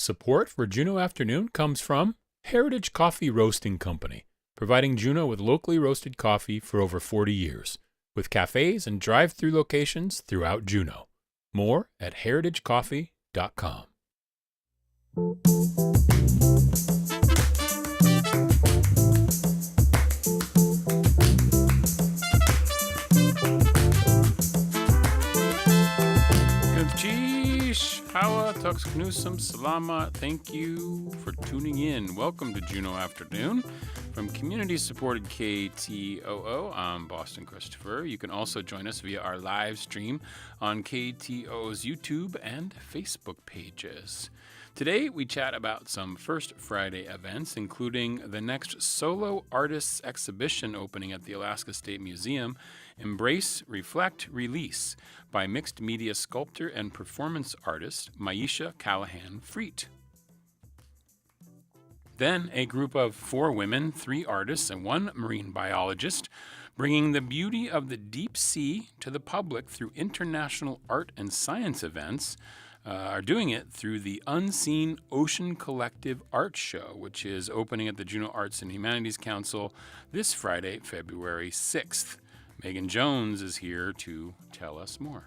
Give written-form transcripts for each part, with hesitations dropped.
Support for Juneau Afternoon comes from Heritage Coffee Roasting Company, providing Juneau with locally roasted coffee for over 40 years, with cafes and drive-through locations throughout Juneau. More at heritagecoffee.com. Hawa Tuxknusum Salama. Thank you for tuning in. Welcome to Juneau Afternoon from community-supported KTOO. I'm Boston Christopher. You can also join us via our live stream on KTOO's YouTube and Facebook pages. Today, we chat about some First Friday events, including the next Solo Artists Exhibition opening at the Alaska State Museum, Embrace, Reflect, Release, by mixed media sculptor and performance artist Myesha Callahan Freet. Then a group of 4 women, 3 artists, and 1 marine biologist, bringing the beauty of the deep sea to the public through international art and science events, are doing it through the Unseen Ocean Collective Art Show, which is opening at the Juneau Arts and Humanities Council this Friday, February 6th. Megan Jones is here to tell us more.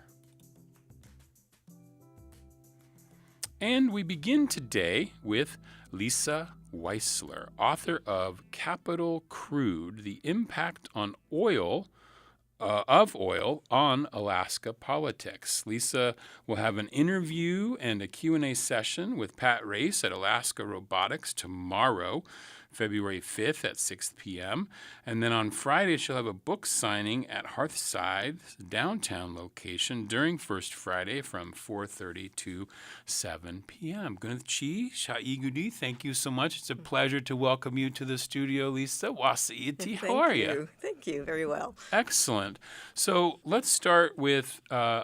And we begin today with Lisa Weissler, author of Capital Crude, The Impact on Oil on Alaska Politics. Lisa will have an interview and a Q&A session with Pat Race at Alaska Robotics tomorrow, February 5th at 6 p.m. And then on Friday, she'll have a book signing at Hearthside's downtown location during First Friday from 4:30 to 7 p.m. Gunchi Shaigudi, thank you so much. It's a pleasure to welcome you to the studio, Lisa. Wasiiti, how are you? Thank you. Very well. Excellent. So let's start with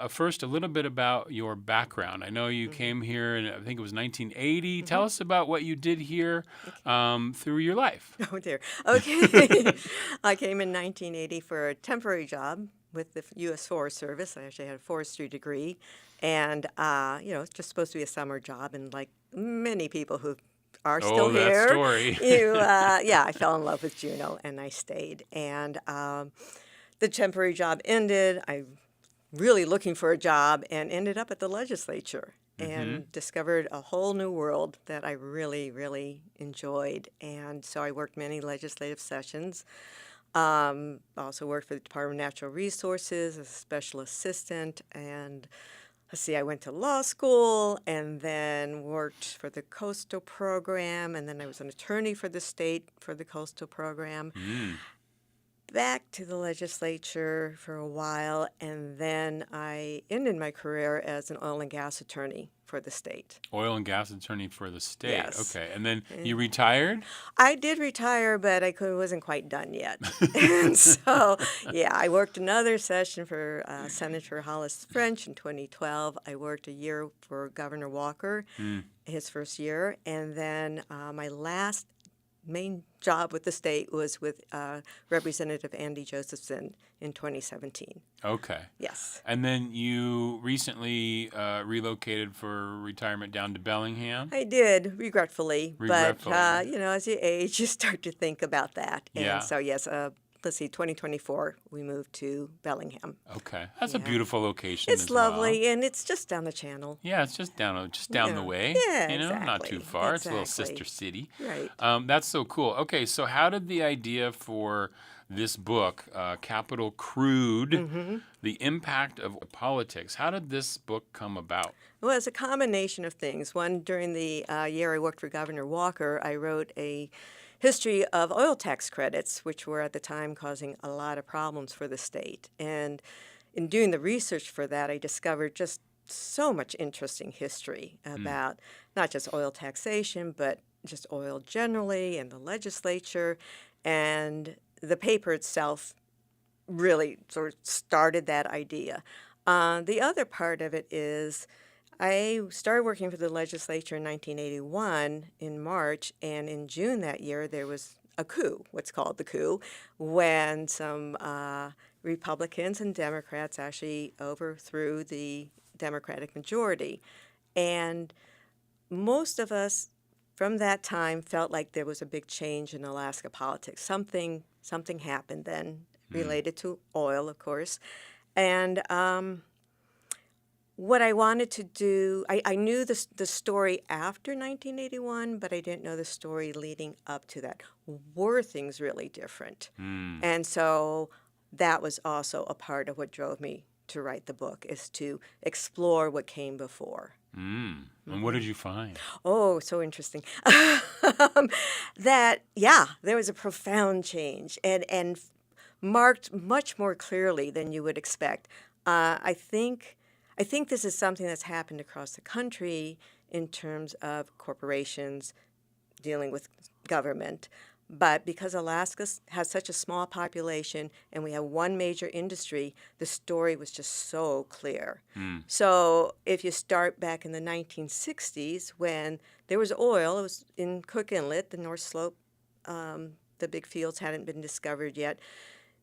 first a little bit about your background. I know you came here in, I think it was 1980. Tell us about what you did here through your life. Oh, dear. Okay. I came in 1980 for a temporary job with the U.S. Forest Service. I actually had a forestry degree. And, it's just supposed to be a summer job. And like many people who are still that here, story. I fell in love with Juneau and I stayed. And the temporary job ended. I really looking for a job and ended up at the legislature. And discovered a whole new world that I really, really enjoyed. And so I worked many legislative sessions. Also worked for the Department of Natural Resources as a special assistant. And I went to law school and then worked for the coastal program. And then I was an attorney for the state for the coastal program. Back to the legislature for a while, and then I ended my career as an oil and gas attorney for the state. Oil and gas attorney for the state. Yes. Okay. And then you retired? I did retire, but I wasn't quite done yet. And so, I worked another session for Senator Hollis French in 2012. I worked a year for Governor Walker, his first year, and then my last main job with the state was with Representative Andy Josephson in 2017. Okay. Yes. And then you recently relocated for retirement down to Bellingham? I did, regretfully. But, Regretfully. as you age, you start to think about that. And Yeah. so, 2024, we moved to Bellingham. Okay. That's a beautiful location It's as lovely, well. and it's just down the channel. Yeah, it's just down the way. Yeah, not too exactly. far. It's a little Exactly. sister city. Right. That's so cool. Okay, so how did the idea for this book, Capital Crude, The Impact of Politics, how did this book come about? Well, it's a combination of things. One, during the year I worked for Governor Walker, I wrote a history of oil tax credits, which were at the time causing a lot of problems for the state. And in doing the research for that, I discovered just so much interesting history about not just oil taxation, but just oil generally and the legislature. And the paper itself really sort of started that idea. The other part of it is I started working for the legislature in 1981 in March, and in June that year there was a coup, what's called the coup, when some Republicans and Democrats actually overthrew the Democratic majority. And most of us from that time felt like there was a big change in Alaska politics. Something happened then related to oil, of course. And what I wanted to do, I knew the story after 1981, but I didn't know the story leading up to that. Were things really different? And so that was also a part of what drove me to write the book, is to explore what came before. And what did you find? Oh, so interesting. There was a profound change and marked much more clearly than you would expect. I think this is something that's happened across the country in terms of corporations dealing with government. But because Alaska has such a small population and we have one major industry, the story was just so clear. So if you start back in the 1960s, when there was oil, it was in Cook Inlet, the North Slope, the big fields hadn't been discovered yet.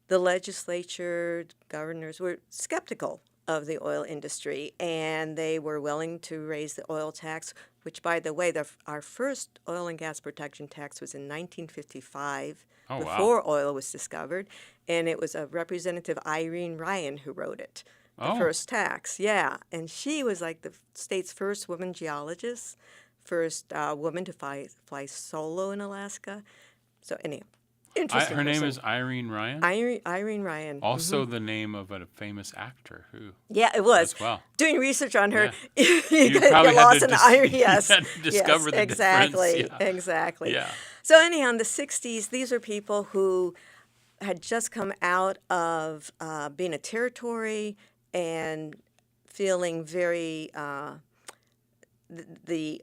The legislature, governors were skeptical of the oil industry, and they were willing to raise the oil tax, which, by the way, our first oil and gas production tax was in 1955, Oh, wow. before oil was discovered, and it was a Representative Irene Ryan who wrote it, the Oh. first tax. Yeah, and she was like the state's first woman geologist, first woman to fly solo in Alaska. So anyhow, interesting Her name person. is Irene Ryan? Irene Ryan. Also the name of a famous actor who... Yeah, it was. As well. Doing research on her, Yeah. you probably had lost to an iron. Yes, you had to discover the exactly, difference. Yeah. exactly. Yeah. So anyhow, in the '60s, these are people who had just come out of being a territory and feeling very the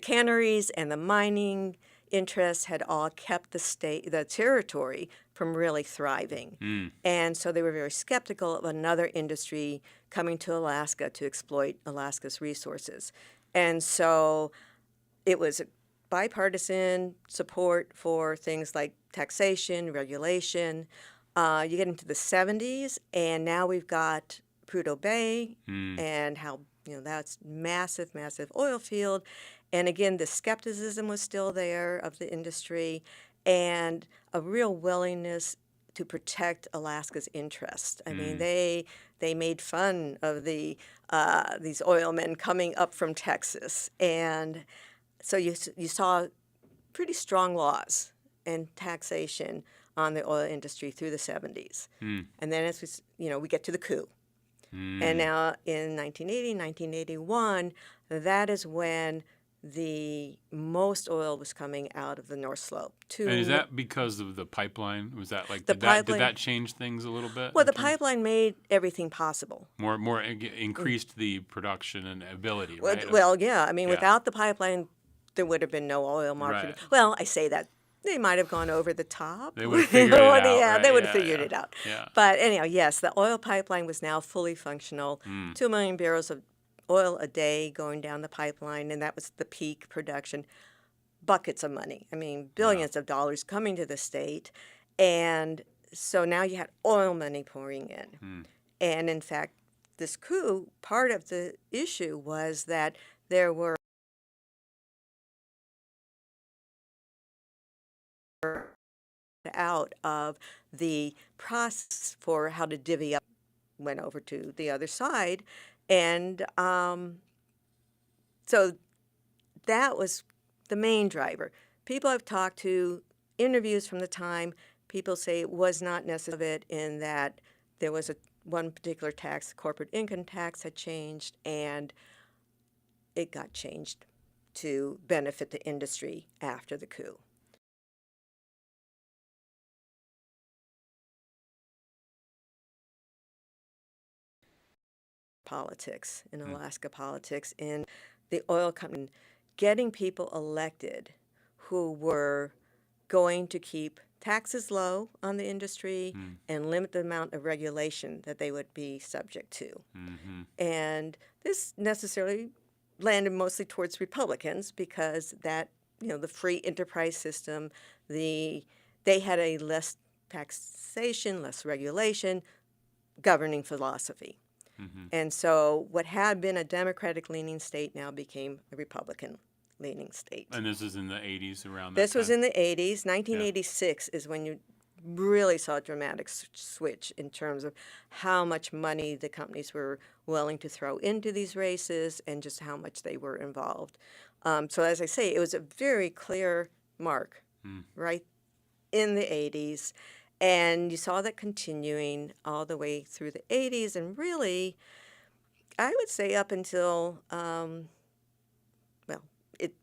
canneries and the mining interests had all kept the territory from really thriving. And so they were very skeptical of another industry coming to Alaska to exploit Alaska's resources. And so it was bipartisan support for things like taxation, regulation. You get into the '70s, and now we've got Prudhoe Bay and how that's massive, massive oil field. And again, the skepticism was still there of the industry and a real willingness to protect Alaska's interests. I mean, they made fun of these oil men coming up from Texas. And so you saw pretty strong laws and taxation on the oil industry through the '70s. And then as we get to the coup. And now in 1980, 1981, that is when the most oil was coming out of the North Slope. And is that because of the pipeline? Was that like, The did pipeline- that change things a little bit? Well, the pipeline made everything possible. More increased the production and ability, right? Well, yeah. I mean, Yeah. without the pipeline, there would have been no oil market. Right. Well, I say that. They might have gone over the top. They would have figured it out, Yeah, right? they would have Yeah, figured yeah. it out. Yeah. But anyhow, yes, the oil pipeline was now fully functional. 2 million barrels of oil a day going down the pipeline, and that was the peak production. Buckets of money. I mean, billions of dollars coming to the state. And so now you had oil money pouring in. And in fact, this coup, part of the issue was that there were out of the process for how to divvy up, went over to the other side. And so that was the main driver. People I've talked to, interviews from the time, people say it was not necessary in that there was one particular tax, corporate income tax had changed, and it got changed to benefit the industry after the coup. Politics, in Alaska politics, in the oil company, getting people elected who were going to keep taxes low on the industry and limit the amount of regulation that they would be subject to. And this necessarily landed mostly towards Republicans because that, the free enterprise system, they had a less taxation, less regulation, governing philosophy. And so what had been a Democratic-leaning state now became a Republican-leaning state. And this is in the 80s, around that This was time? in the 80s. 1986 is when you really saw a dramatic switch in terms of how much money the companies were willing to throw into these races and just how much they were involved. So as I say, it was a very clear mark right in the 80s. And you saw that continuing all the way through the 80s and really, I would say up until, well, it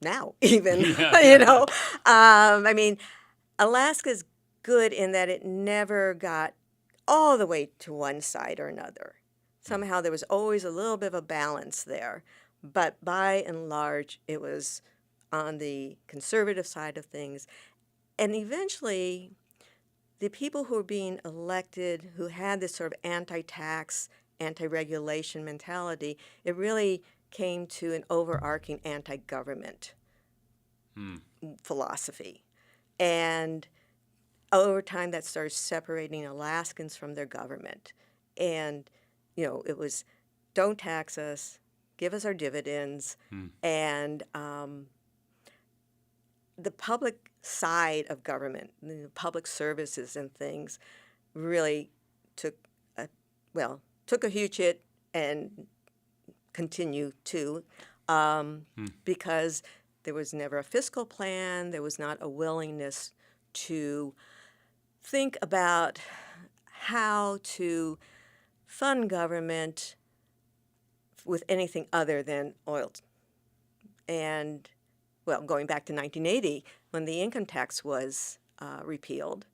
now even, you know. I mean, Alaska's good in that it never got all the way to one side or another. Somehow there was always a little bit of a balance there. But by and large, it was on the conservative side of things. And eventually, the people who were being elected, who had this sort of anti-tax, anti-regulation mentality, it really came to an overarching anti-government philosophy. And over time, that started separating Alaskans from their government. And, you know, it was, don't tax us, give us our dividends, and the public side of government, the public services and things, really took a huge hit and continue to, because there was never a fiscal plan. There was not a willingness to think about how to fund government with anything other than oil. And, well, going back to 1980, when the income tax was repealed,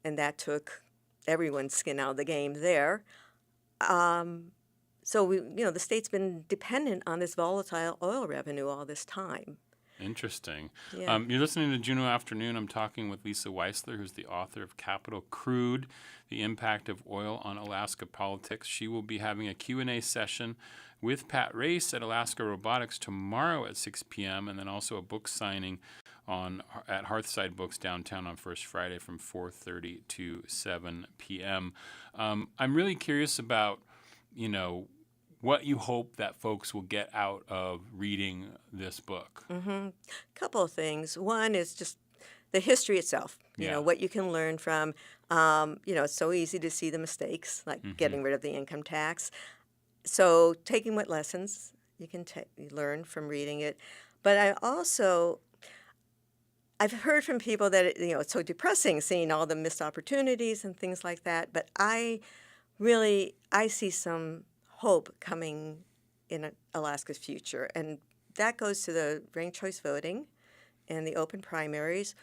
and that took everyone's skin out of the game there. So the state's been dependent on this volatile oil revenue all this time. Interesting. Yeah. You're listening to Juneau Afternoon. I'm talking with Lisa Weissler, who's the author of Capital Crude, The Impact of Oil on Alaska Politics. She will be having a Q&A session with Pat Race at Alaska Robotics tomorrow at 6 p.m., and then also a book signing at Hearthside Books downtown on First Friday from 4:30 to 7 p.m. I'm really curious about, what you hope that folks will get out of reading this book. Couple of things. One is just the history itself, what you can learn from. It's so easy to see the mistakes, like getting rid of the income tax. So taking what lessons you can learn from reading it. But I've heard from people that it's so depressing seeing all the missed opportunities and things like that. But I see some hope coming in Alaska's future, and that goes to the ranked choice voting and the open primaries.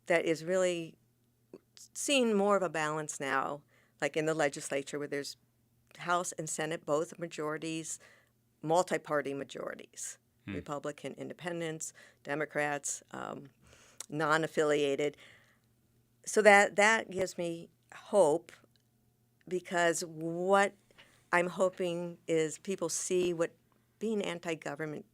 That is really seeing more of a balance now, like in the legislature, where there's House and Senate, both majorities, multi-party majorities, Republican, Independents, Democrats, non-affiliated. So that gives me hope, because what I'm hoping is people see what being anti-government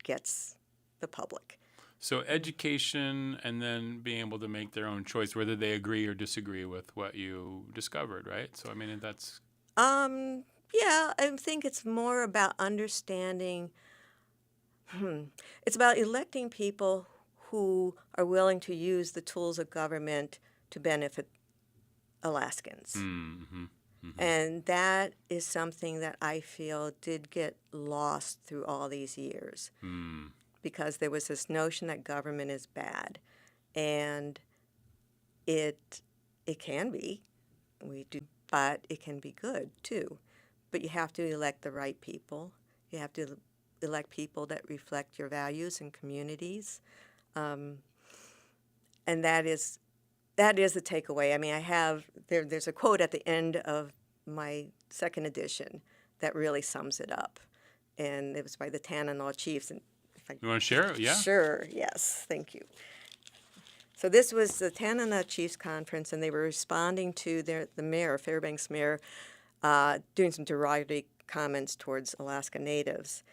gets the public. So education, and then being able to make their own choice, whether they agree or disagree with what you discovered, right? So, I mean, that's... Yeah, I think it's more about understanding. It's about electing people who are willing to use the tools of government to benefit Alaskans. And that is something that I feel did get lost through all these years, because there was this notion that government is bad, and it can be, but it can be good too. But you have to elect the right people. You have to elect people that reflect your values and communities, and that is the takeaway. I mean, there's a quote at the end of my second edition that really sums it up, and it was by the Tanana Chiefs. And you want to share it? Yeah. Sure. Yes. Thank you. So this was the Tanana Chiefs Conference, and they were responding to the mayor, Fairbanks mayor, doing some derogatory comments towards Alaska Natives.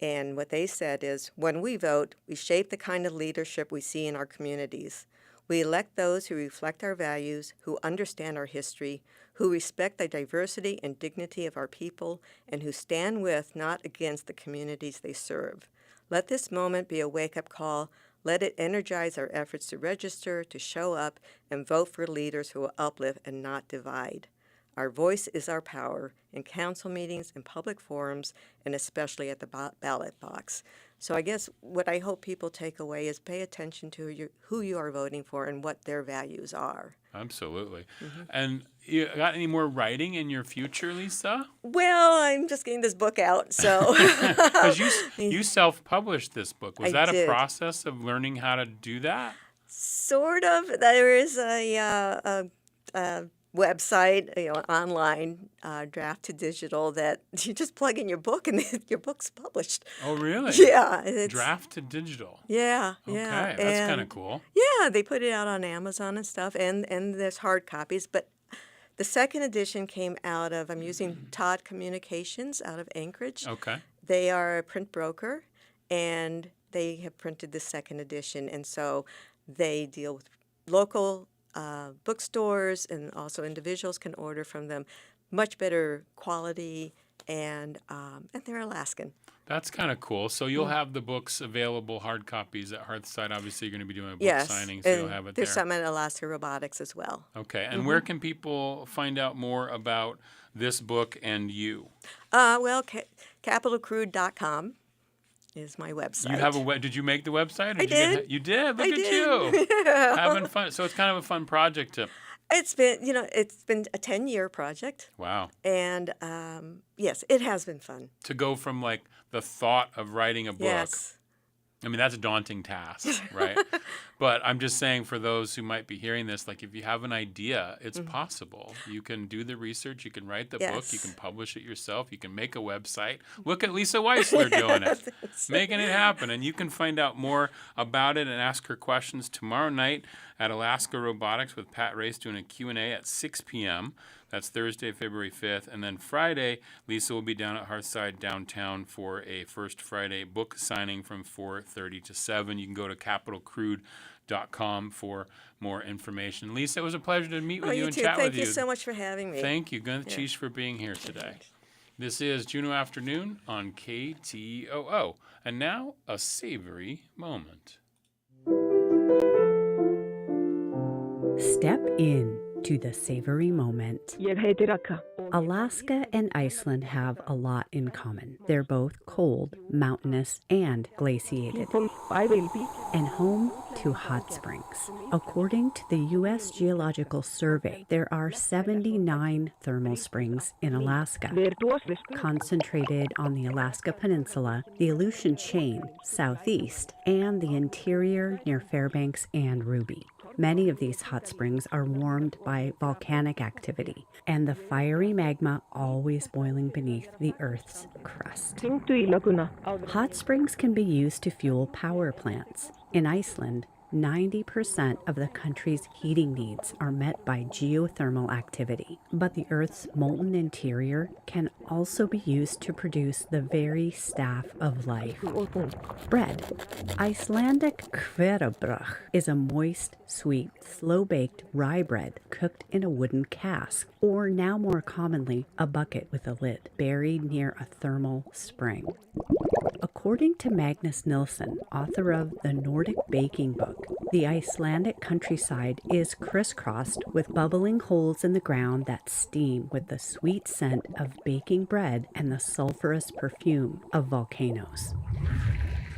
And what they said is, when we vote, we shape the kind of leadership we see in our communities. We elect those who reflect our values, who understand our history, who respect the diversity and dignity of our people, and who stand with, not against, the communities they serve. Let this moment be a wake-up call. Let it energize our efforts to register, to show up, and vote for leaders who will uplift and not divide. Our voice is our power in council meetings, in public forums, and especially at the ballot box. So I guess what I hope people take away is pay attention to who you are voting for and what their values are. Absolutely. And you got any more writing in your future, Lisa? Well, I'm just getting this book out, so. Because you self-published this book. Was I that did. a process of learning how to do that? Sort of. There is a website, online, draft to digital, that you just plug in your book and your book's published. Oh, really? Yeah. Draft to digital. Yeah, Okay, yeah. that's kind of cool. Yeah, they put it out on Amazon and stuff, and there's hard copies. But the second edition came out of, I'm using Todd Communications out of Anchorage. Okay. They are a print broker, and they have printed the second edition, and so they deal with local bookstores, and also individuals can order from them. Much better quality, and they're Alaskan. That's kind of cool. So you'll have the books available, hard copies at Hearthside. Obviously, you're going to be doing a book Yes, signing, so and you'll have it there's there. some at Alaska Robotics as well. Okay. And where can people find out more about this book and you? Well, capitalcrude.com is my website. You have a Did you make the website? Or I did. You did. Look I at did. you having fun. So it's kind of a fun project to. It's been a 10-year project, Wow. and yes, it has been fun. To go from like the thought of writing a book. Yes. I mean, that's a daunting task, right? But I'm just saying, for those who might be hearing this, like, if you have an idea, it's possible. You can do the research, you can write the book, you Yes. can publish it yourself, you can make a website. Look at Lisa Weissler doing it, making it happen. And you can find out more about it and ask her questions tomorrow night at Alaska Robotics with Pat Race doing a Q&A at 6 p.m. That's Thursday, February 5th. And then Friday, Lisa will be down at Hearthside downtown for a First Friday book signing from 4:30 to 7. You can go to capitalcrude.com for more information. Lisa, it was a pleasure to meet with you You and too. chat Thank with you you. so much for having me. Thank you. Gunchish for being here today. This is Juneau Afternoon on KTOO. And now, a savory moment. Step in to the savory moment. Alaska and Iceland have a lot in common. They're both cold, mountainous, and glaciated, and home to hot springs. According to the U.S. Geological Survey, there are 79 thermal springs in Alaska, concentrated on the Alaska Peninsula, the Aleutian Chain, southeast, and the interior near Fairbanks and Ruby. Many of these hot springs are warmed by volcanic activity and the fiery magma always boiling beneath the Earth's crust. Hot springs can be used to fuel power plants. In Iceland, 90% of the country's heating needs are met by geothermal activity, but the Earth's molten interior can also be used to produce the very staff of life. Bread. Icelandic hverabrauð is a moist, sweet, slow-baked rye bread cooked in a wooden cask, or now more commonly, a bucket with a lid, buried near a thermal spring. According to Magnus Nilsson, author of the Nordic Baking Book, the Icelandic countryside is crisscrossed with bubbling holes in the ground that steam with the sweet scent of baking bread and the sulfurous perfume of volcanoes.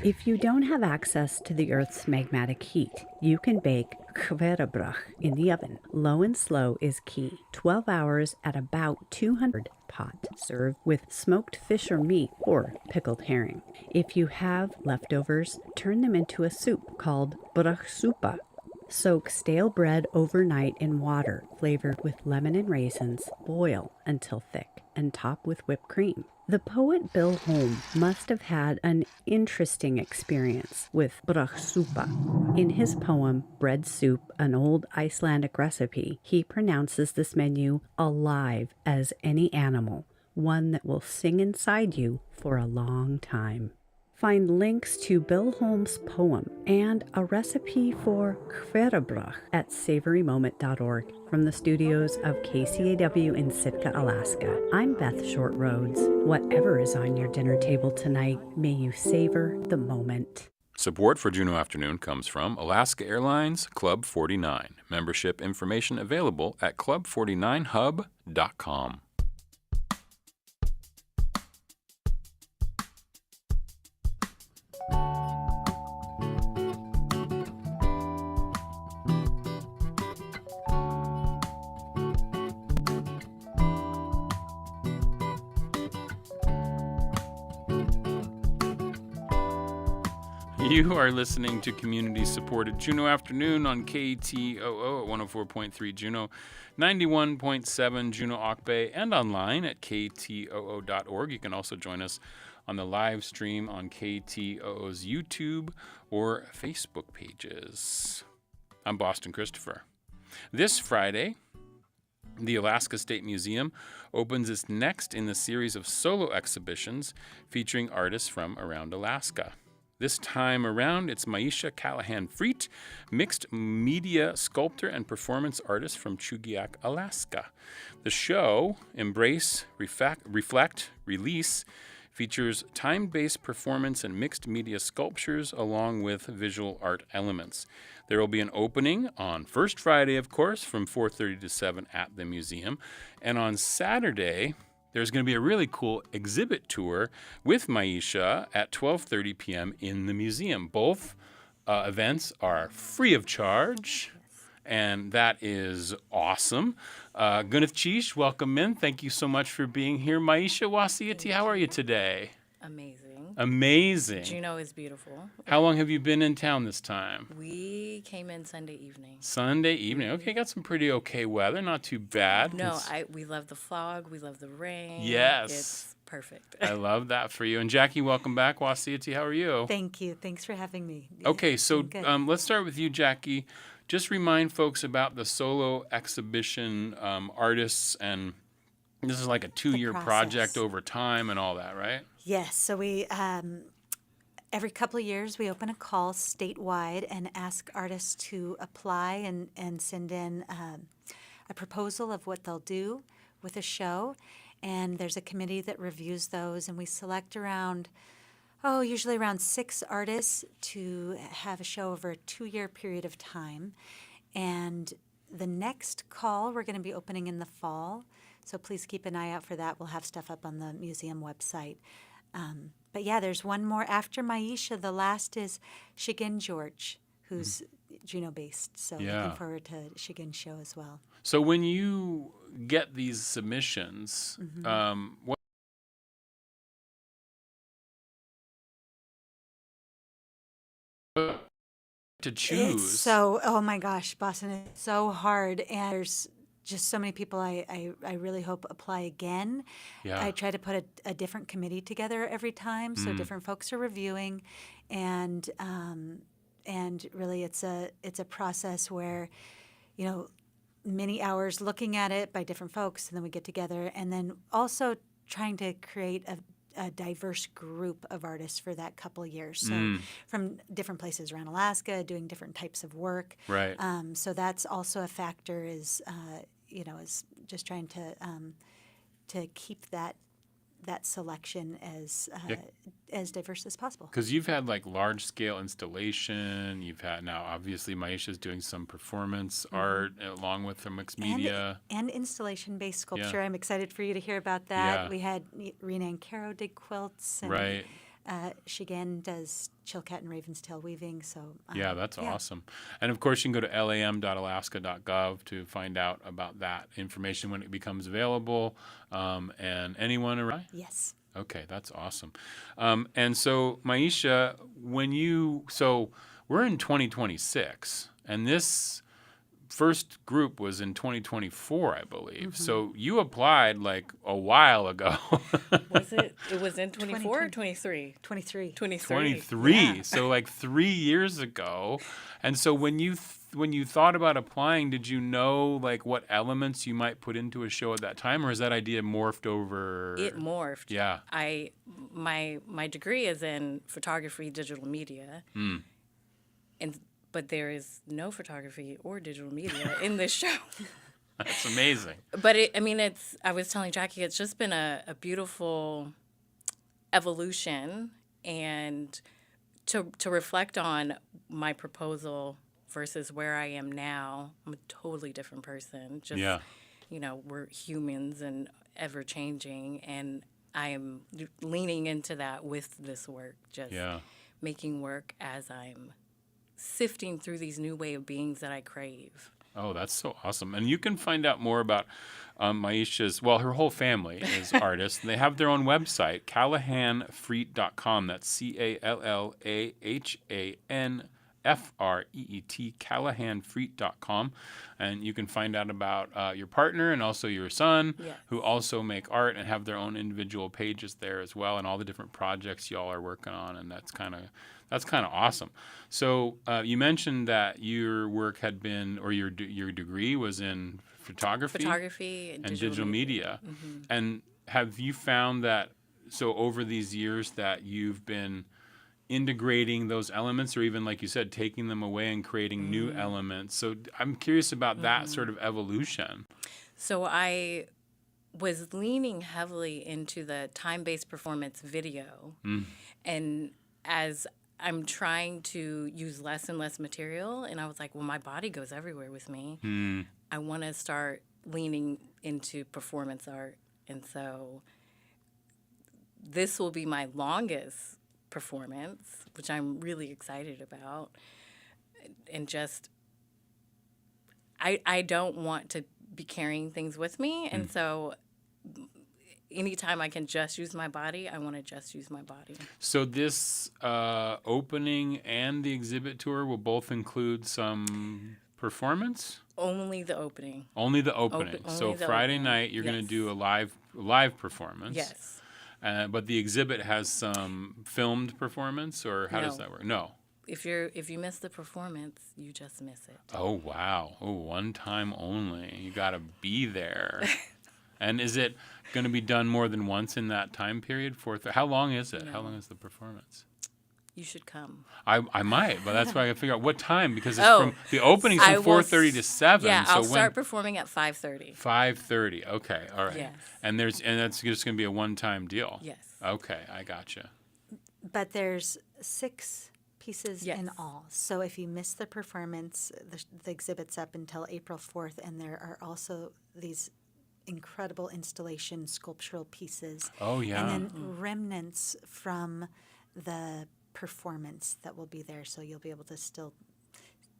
If you don't have access to the Earth's magmatic heat, you can bake hverabrauð in the oven. Low and slow is key. 12 hours at about 200 pot. Serve with smoked fish or meat or pickled herring. If you have leftovers, turn them into a soup called brauðsúpa. Soak stale bread overnight in water flavored with lemon and raisins. Boil until thick and top with whipped cream. The poet Bill Holm must have had an interesting experience with brauðsúpa. In his poem, Bread Soup, an Old Icelandic Recipe, he pronounces this menu alive as any animal, one that will sing inside you for a long time. Find links to Bill Holmes' poem and a recipe for kverebrach at savorymoment.org from the studios of KCAW in Sitka, Alaska. I'm Beth Shortroads. Whatever is on your dinner table tonight, may you savor the moment. Support for Juneau Afternoon comes from Alaska Airlines Club 49. Membership information available at club49hub.com. You are listening to community-supported Juneau Afternoon on KTOO at 104.3 Juneau, 91.7 Juneau Auk Bay, and online at ktoo.org. You can also join us on the live stream on KTOO's YouTube or Facebook pages. I'm Boston Christopher. This Friday, the Alaska State Museum opens its next in the series of solo exhibitions featuring artists from around Alaska. This time around, it's Myesha Callahan Freet, mixed media sculptor and performance artist from Chugiak, Alaska. The show, Embrace, Reflect, Release, features time-based performance and mixed media sculptures along with visual art elements. There will be an opening on First Friday, of course, from 4:30 to 7 at the museum. And on Saturday, there's going to be a really cool exhibit tour with Myesha at 12:30 p.m. in the museum. Both events are free of charge, and that is awesome. Gunneth Chish, welcome in. Thank you so much for being here. Myesha Wasiati, how are you today? Amazing. Juneau is beautiful. How long have you been in town this time? We came in Sunday evening. Sunday evening. Okay, got some pretty okay weather. Not too bad. No, we love the fog. We love the rain. Yes. It's perfect. I love that for you. And Jackie, welcome back. Wasiati, how are you? Thank you. Thanks for having me. Okay, so let's start with you, Jackie. Just remind folks about the solo exhibition artists, and this is like a 2-year project over time and all that, right? Yes. So we every couple of years we open a call statewide and ask artists to apply and send in a proposal of what they'll do with a show. And there's a committee that reviews those, and we select usually around 6 artists to have a show over a 2-year period of time. And the next call we're going to be opening in the fall, so please keep an eye out for that. We'll have stuff up on the museum website. But yeah, there's one more after Myesha. The last is Shigen George, who's Juneau-based. So looking forward to Shigen's show as well. So when you get these submissions, what to choose? Oh my gosh, Boston, it's so hard. And there's just so many people I really hope apply again. Yeah. I try to put a different committee together every time, so different folks are reviewing, and really it's a process where, many hours looking at it by different folks, and then we get together, and then also trying to create a diverse group of artists for that couple of years. So from different places around Alaska, doing different types of work. Right. So that's also a factor is just trying to keep that selection as diverse as possible. Because you've had like large scale installation. You've had now obviously Myesha's doing some performance art along with the mixed media and installation based sculpture. Yeah. I'm excited for you to hear about that. Yeah. We had Rena and Caro did quilts, and right. Shigen does Chilkat and Raven's Tail weaving. So that's awesome. And of course, you can go to lam.alaska.gov to find out about that information when it becomes available. And anyone around? Yes. Okay, that's awesome. And so, Myesha, we're in 2026, and this first group was in 2024, I believe. So you applied like a while ago. Was it? It was in 24 or 23? 23. 23. 23. Yeah. So like 3 years ago. And so when you when you thought about applying, did you know like what elements you might put into a show at that time, or is that idea morphed over? It morphed. Yeah. My degree is in photography, digital media, but there is no photography or digital media in this show. That's amazing. But I was telling Jackie, it's just been a beautiful evolution, and to reflect on my proposal versus where I am now, I'm a totally different person. Just, we're humans and ever changing, and I am leaning into that with this work, just making work as I'm sifting through these new way of beings that I crave. Oh, that's so awesome. And you can find out more about Myesha's, well, her whole family is artists. And they have their own website, CallahanFreet.com. That's CallahanFreet, CallahanFreet.com. And you can find out about your partner and also your son, who also make art and have their own individual pages there as well, and all the different projects y'all are working on. And that's kind of awesome. So you mentioned that your work had been, or your degree was in photography and digital media. Mm-hmm. And have you found that, so over these years, that you've been integrating those elements, or even, like you said, taking them away and creating new elements? So I'm curious about that sort of evolution. So I was leaning heavily into the time-based performance video. And as I'm trying to use less and less material, and I was like, well, my body goes everywhere with me. I want to start leaning into performance art. And so this will be my longest performance, which I'm really excited about. And just, I don't want to be carrying things with me. And so anytime I can just use my body, I want to just use my body. So this opening and the exhibit tour will both include some performance? Only the opening. Only the opening. So Friday night, you're going to do a live performance. Yes. But the exhibit has some filmed performance, or how does that work? No. If you miss the performance, you just miss it. Oh, wow. Oh, one time only. You got to be there. And is it going to be done more than once in that time period? How long is it? No. How long is the performance? You should come. I might, but that's why I got to figure out what time, because it's from the opening's from 4:30 to 7. Yeah, I'll start performing at 5:30. 5:30. Okay, all right. Yes. And that's just going to be a one-time deal. Yes. Okay, I gotcha. But there's 6 pieces in all. So if you miss the performance, the exhibit's up until April 4th, and there are also these incredible installation sculptural pieces. Oh, yeah. And then remnants from the performance that will be there, so you'll be able to still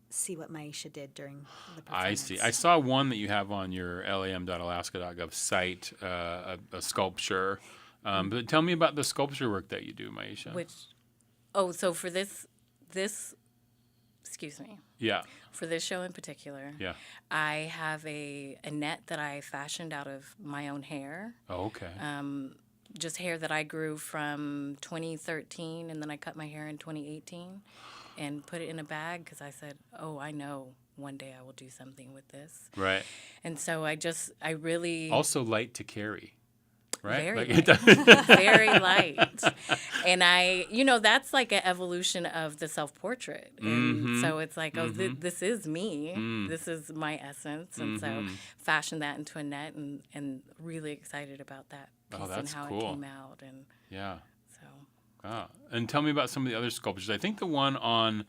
see what Myesha did during the performance. I see. I saw one that you have on your lam.alaska.gov site, a sculpture. But tell me about the sculpture work that you do, Myesha. So for this, excuse me. Yeah. For this show in particular, I have a net that I fashioned out of my own hair. Oh, okay. Just hair that I grew from 2013, and then I cut my hair in 2018 and put it in a bag because I said, oh, I know one day I will do something with this. Right. And so I really... Also light to carry. Right? Very light. Very light. And that's like an evolution of the self-portrait. And so it's like, this is me. This is my essence. And so fashion that into a net, and really excited about that piece and how it came out. And so. And tell me about some of the other sculptures. I think the one on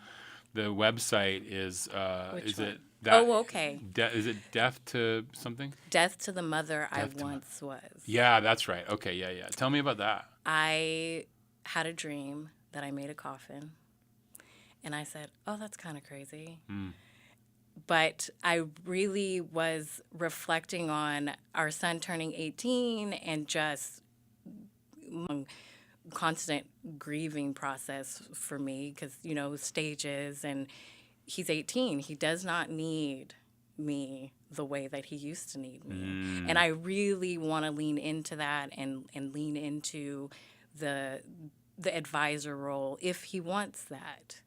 the website is, Which one? It that? Oh, okay. Is it Death to something? Death to the Mother I Once Was. Yeah, that's right. Okay, yeah. Tell me about that. I had a dream that I made a coffin, and I said, oh, that's kind of crazy. But I really was reflecting on our son turning 18 and just constant grieving process for me because, stages, and he's 18. He does not need me the way that he used to need me. And I really want to lean into that and lean into the advisor role if he wants that.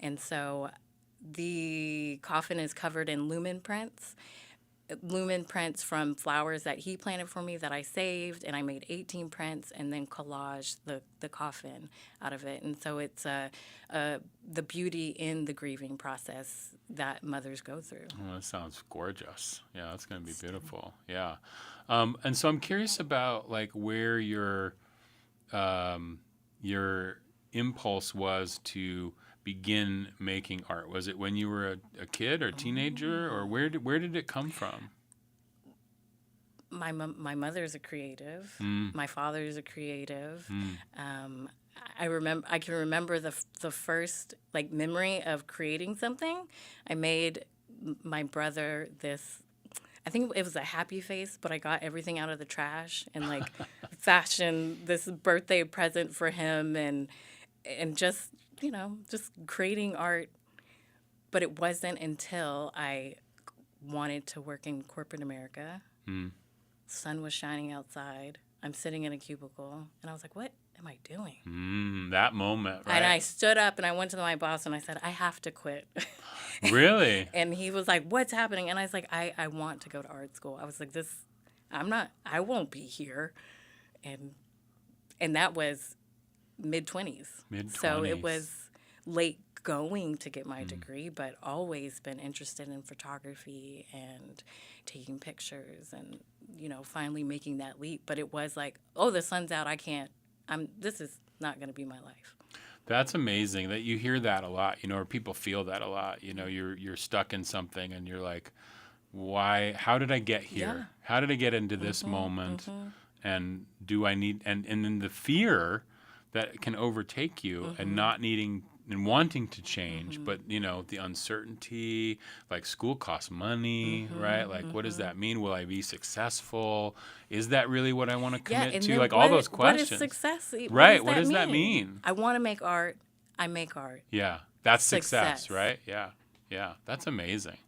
And so the coffin is covered in lumen prints from flowers that he planted for me that I saved, and I made 18 prints and then collaged the coffin out of it. And so it's the beauty in the grieving process that mothers go through. Oh, that sounds gorgeous. Yeah, that's going to be beautiful. Yeah. And so I'm curious about like where your impulse was to begin making art. Was it when you were a kid or a teenager, or where did it come from? My mother's a creative. My father's a creative. I can remember the first like memory of creating something. I made my brother this. I think it was a happy face, but I got everything out of the trash and like fashioned this birthday present for him, and just just creating art. But it wasn't until I wanted to work in corporate America. Sun was shining outside. I'm sitting in a cubicle, and I was like, what am I doing? That moment, right? And I stood up, and I went to my boss, and I said, I have to quit. Really? And he was like, what's happening? And I was like, I want to go to art school. I was like, I won't be here. And that was mid-20s. So it was late going to get my degree, but always been interested in photography and taking pictures and, finally making that leap. But it was like, oh, the sun's out. This is not going to be my life. That's amazing that you hear that a lot, or people feel that a lot. You're stuck in something and you're like, why, how did I get here? Yeah. How did I get into this moment? And do I need, and then the fear that can overtake you and not needing and wanting to change, but the uncertainty, like school costs money, right? Like, what does that mean? Will I be successful? Is that really what I want to commit to? Like all those questions. What is success? Right. What does that mean? I want to make art. I make art. Yeah. That's success, right? Yeah. Yeah. That's amazing.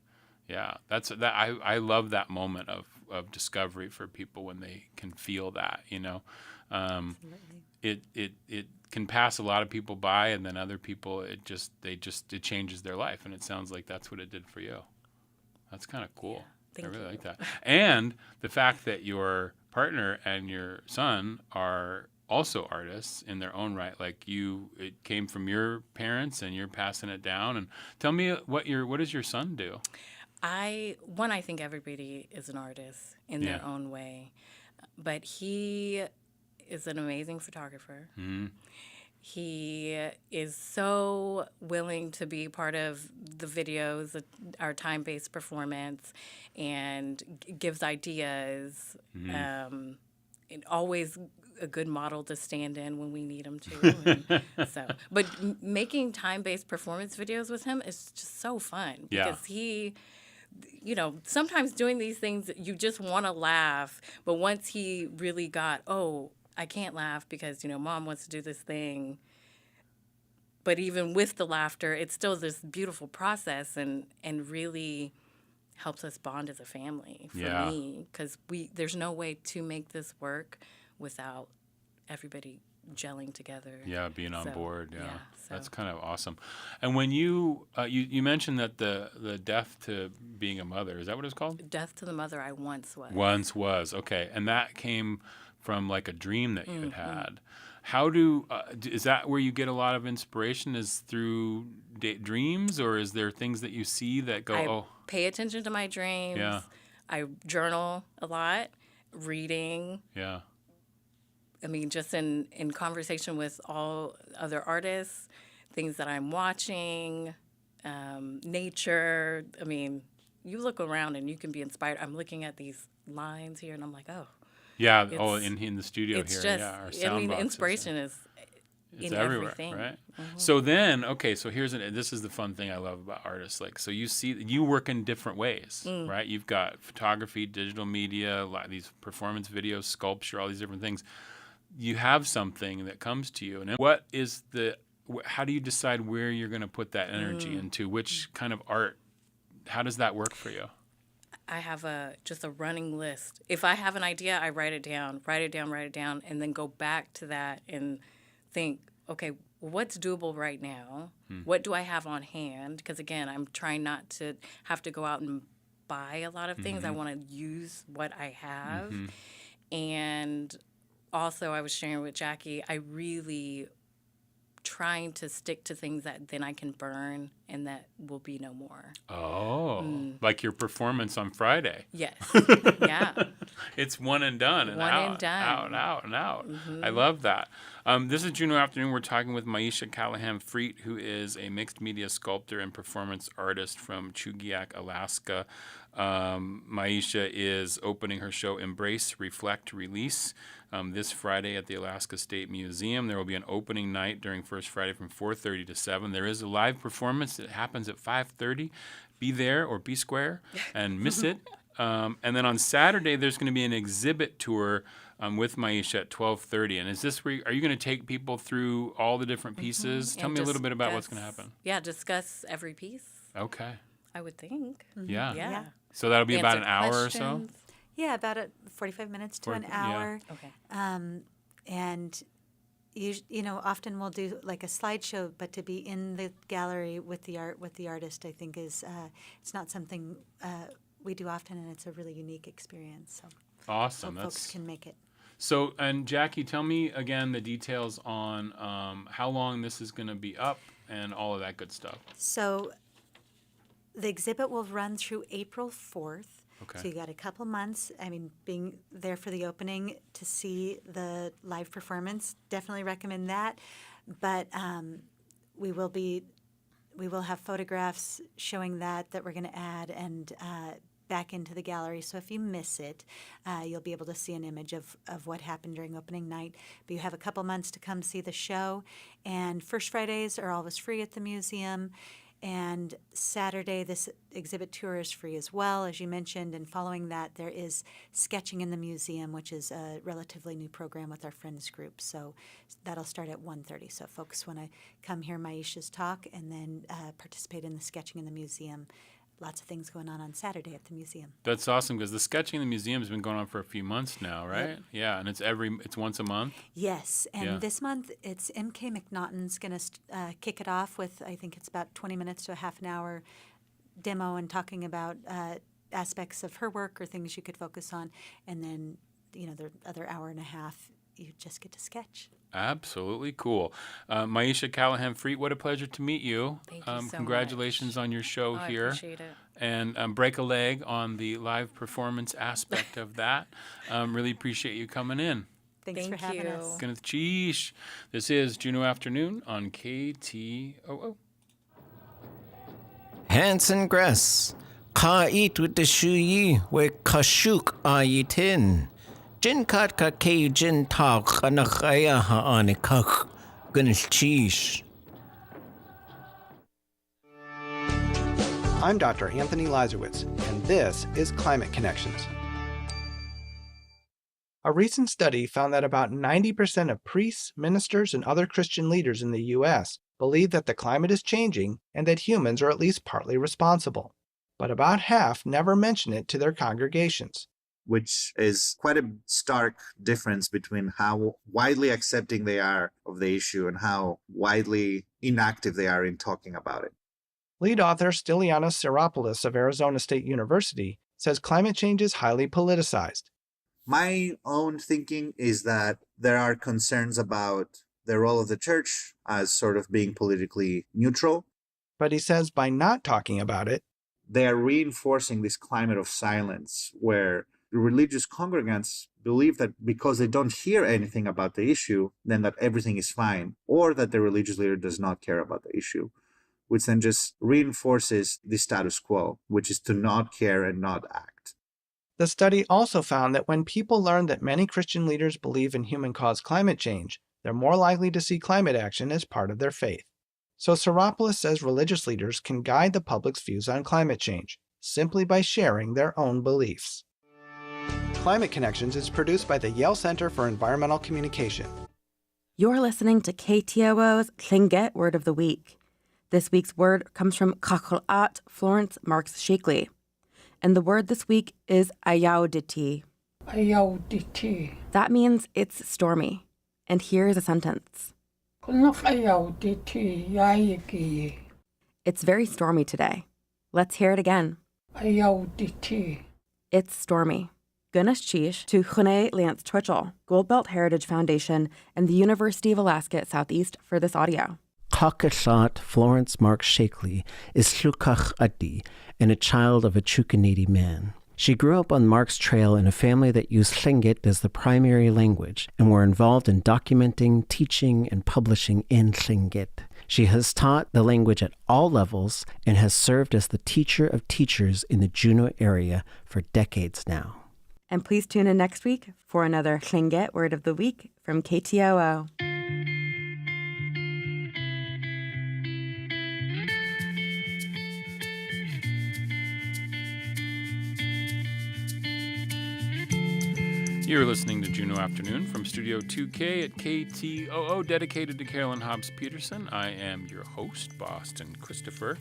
Yeah. I love that moment of discovery for people when they can feel that, It can pass a lot of people by, and then other people, it changes their life, and it sounds like that's what it did for you. That's kind of cool. Yeah, I really like that. And the fact that your partner and your son are also artists in their own right, like it came from your parents, and you're passing it down. And tell me what does your son do? I think everybody is an artist in their own way, but he is an amazing photographer. He is so willing to be part of the videos, our time-based performance, and gives ideas. And always a good model to stand in when we need him to. But making time-based performance videos with him is just so fun because he. Sometimes doing these things, you just want to laugh. But once he really got, I can't laugh because, mom wants to do this thing. But even with the laughter, it's still this beautiful process and really helps us bond as a family for me. Because there's no way to make this work without everybody gelling together. Yeah, being on board. Yeah. That's kind of awesome. And when you mentioned that the death to being a mother, is that what it's called? Death to the mother I once was. Once was. Okay. And that came from like a dream that you had. How is that where you get a lot of inspiration, is through dreams, or is there things that you see that go, I pay attention to my dreams. Yeah. I journal a lot, reading. Yeah. I mean, just in conversation with all other artists, things that I'm watching, nature. I mean, you look around and you can be inspired. I'm looking at these lines here, and I'm like, oh. Yeah. In the studio it's here. Just, our sound boxes. Inspiration is in everywhere, everything. Right? So then, so this is the fun thing I love about artists. Like, so you work in different ways, right? You've got photography, digital media, these performance videos, sculpture, all these different things. You have something that comes to you, and how do you decide where you're going to put that energy into? Which kind of art? How does that work for you? I have just a running list. If I have an idea, I write it down, and then go back to that and think, okay, what's doable right now? What do I have on hand? Because again, I'm trying not to have to go out and buy a lot of things. I want to use what I have. And also, I was sharing with Jackie, I really trying to stick to things that then I can burn and that will be no more. Oh, like your performance on Friday. Yes. Yeah. It's one and done and One out, and done. out, out, and out. I love that. This is Juneau Afternoon. We're talking with Myesha Callahan Freet, who is a mixed media sculptor and performance artist from Chugiak, Alaska. Myesha is opening her show Embrace, Reflect, Release this Friday at the Alaska State Museum. There will be an opening night during First Friday from 4:30 to 7. There is a live performance that happens at 5:30. Be there or be square and miss it. And then on Saturday, there's going to be an exhibit tour with Myesha at 12:30. And is this where are you going to take people through all the different pieces? Tell And me a little bit about what's discuss- going to happen. Yeah, discuss every piece, Okay. I would think. Yeah. Yeah. So that'll be about Answer an hour or so? questions. Yeah, about 45 minutes to an 40 yeah. hour. Okay. And often we'll do like a slideshow, but to be in the gallery with the artist, I think is it's not something we do often, and it's a really unique experience. So Awesome. hope folks can make it. So, and Jackie, tell me again the details on how long this is going to be up and all of that good stuff. So the exhibit will run through April 4th. Okay. So you got a couple months. I mean, being there for the opening to see the live performance, definitely recommend that. But we will have photographs showing that we're going to add and back into the gallery. So if you miss it, you'll be able to see an image of what happened during opening night. But you have a couple months to come see the show. And First Fridays are always free at the museum. And Saturday, this exhibit tour is free as well, as you mentioned. And following that, there is Sketching in the Museum, which is a relatively new program with our Friends group. So that'll start at 1:30. So if folks want to come hear Myesha's talk and then participate in the Sketching in the Museum. Lots of things going on Saturday at the museum. That's awesome because the Sketching in the Museum has been going on for a few months now, right? Yep. Yeah, and it's once a month. Yes, and Yeah. this month it's MK McNaughton's going to kick it off with, I think it's about 20 minutes to a half an hour demo and talking about aspects of her work or things you could focus on. And then, the other hour and a half, you just get to sketch. Absolutely cool. Myesha Callahan Freet, what a pleasure to meet you. Thank you so Congratulations on your show I here. appreciate it. And break a leg on the live performance aspect of that. Really appreciate you coming in. Thanks for Thank having you. us. Gonna cheesh. This is Juneau Afternoon on KTOO. Hanson Gress, Ka eat with the shuyi, where Kashuk ayitin. Jin kat ka kay jin talk anakaya haanikak, gunis cheesh. I'm Dr. Anthony Lazarowitz, and this is Climate Connections. A recent study found that about 90% of priests, ministers, and other Christian leaders in the U.S. believe that the climate is changing and that humans are at least partly responsible. But about half never mention it to their congregations. Which is quite a stark difference between how widely accepting they are of the issue and how widely inactive they are in talking about it. Lead author Stylianos Siropoulos of Arizona State University says climate change is highly politicized. My own thinking is that there are concerns about the role of the church as sort of being politically neutral. But he says by not talking about it, they are reinforcing this climate of silence where the religious congregants believe that because they don't hear anything about the issue, then that everything is fine, or that the religious leader does not care about the issue, which then just reinforces the status quo, which is to not care and not act. The study also found that when people learn that many Christian leaders believe in human-caused climate change, they're more likely to see climate action as part of their faith. So Siropoulos says religious leaders can guide the public's views on climate change simply by sharing their own beliefs. Climate Connections is produced by the Yale Center for Environmental Communication. You're listening to KTOO's Tlingit Word of the Week. This week's word comes from Kakolat Florence Marks Shakely. And the word this week is ayauditi. Ayauditi. That means it's stormy. And here's a sentence. It's very stormy today. Let's hear it again. It's stormy. Gunas Chish to Juneau Lance Twitchell, Goldbelt Heritage Foundation, and the University of Alaska at Southeast for this audio. Kakashat Florence Marks Shakely is Slukach Adi and a child of a Chukanidi man. She grew up on Mark's Trail in a family that used Tlingit as the primary language and were involved in documenting, teaching, and publishing in Tlingit. She has taught the language at all levels and has served as the teacher of teachers in the Juneau area for decades now. And please tune in next week for another Tlingit Word of the Week from KTOO. You're listening to Juneau Afternoon from Studio 2K at KTOO, dedicated to Carolyn Hobbs Peterson. I am your host, Boston Christopher.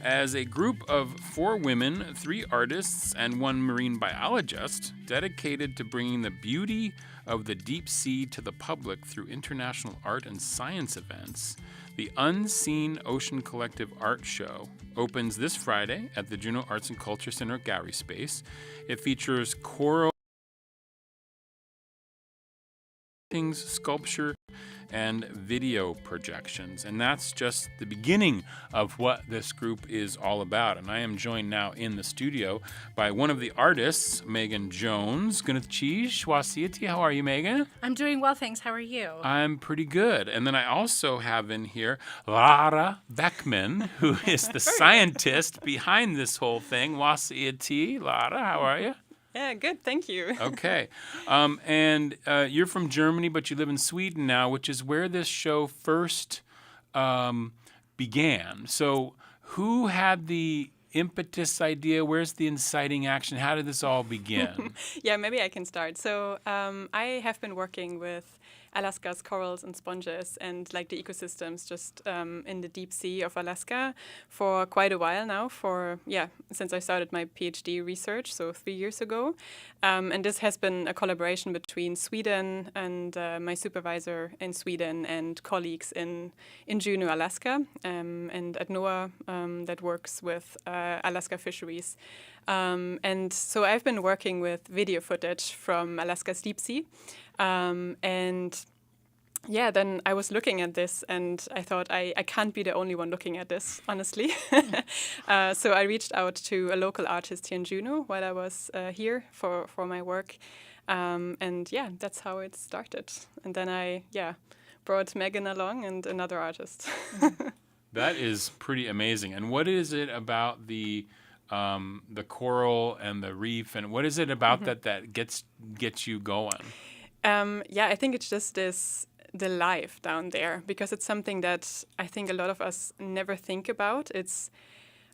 As a group of 4 women, 3 artists, and 1 marine biologist dedicated to bringing the beauty of the deep sea to the public through international art and science events, the Unseen Ocean Collective Art Show opens this Friday at the Juneau Arts and Culture Center Gallery Space. It features choral sculpture and video projections, and that's just the beginning of what this group is all about. And I am joined now in the studio by one of the artists, Megan Jones. How are you, Megan? I'm doing well, thanks. How are you? I'm pretty good. And then I also have in here Lara Beckman, who is the scientist behind this whole thing. Lara, how are you? Yeah, good. Thank you. Okay. And you're from Germany, but you live in Sweden now, which is where this show first began. So who had the impetus idea? Where's the inciting action? How did this all begin? Yeah, maybe I can start. So I have been working with Alaska's corals and sponges and like the ecosystems just in the deep sea of Alaska for quite a while now, since I started my PhD research, so 3 years ago. And this has been a collaboration between Sweden and my supervisor in Sweden and colleagues in Juneau, Alaska, and at NOAA that works with Alaska fisheries. And so I've been working with video footage from Alaska's deep sea. Then I was looking at this and I thought I can't be the only one looking at this, honestly. So I reached out to a local artist here in Juneau while I was here for my work. That's how it started. And then I brought Megan along and another artist. That is pretty amazing. And what is it about the coral and the reef, and what is it about that gets you going? I think it's just the life down there, because it's something that I think a lot of us never think about. It's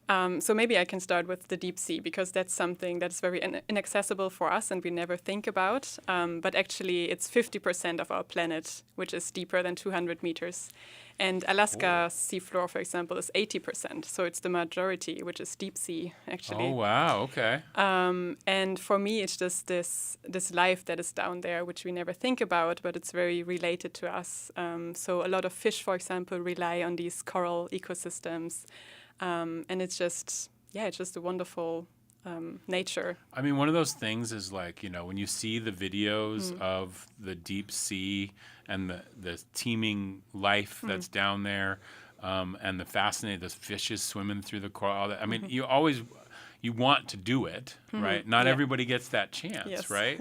so maybe I can start with the deep sea, because that's something that's very inaccessible for us and we never think about. But actually, it's 50% of our planet, which is deeper than 200 meters. And Alaska's seafloor, for example, is 80%. So it's the majority, which is deep sea, actually. Oh, wow. Okay. And for me, it's just this life that is down there, which we never think about, but it's very related to us. So a lot of fish, for example, rely on these coral ecosystems. And it's just a wonderful nature. I mean, one of those things is like, when you see the videos of the deep sea and the teeming life that's down there, and the fishes swimming through the coral. I mean, you want to do it, right? Not everybody gets that chance, right?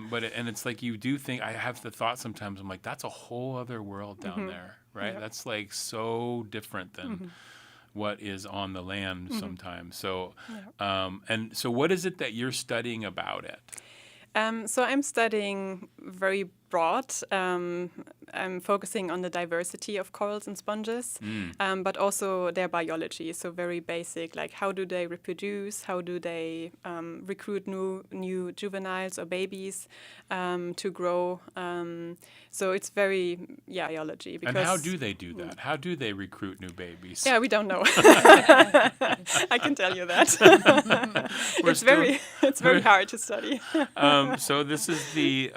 But it's like you do think, I have the thought sometimes, I'm like, that's a whole other world down there, right? Yeah. That's like so different than what is on the land sometimes. So, and so what is it that you're studying about it? So I'm studying very broad. I'm focusing on the diversity of corals and sponges, but also their biology. So very basic, like how do they reproduce? How do they recruit new juveniles or babies to grow? So it's very biology. And how do they do that? How do they recruit new babies? Yeah, we don't know. I can tell you that. It's very hard to study. So this is the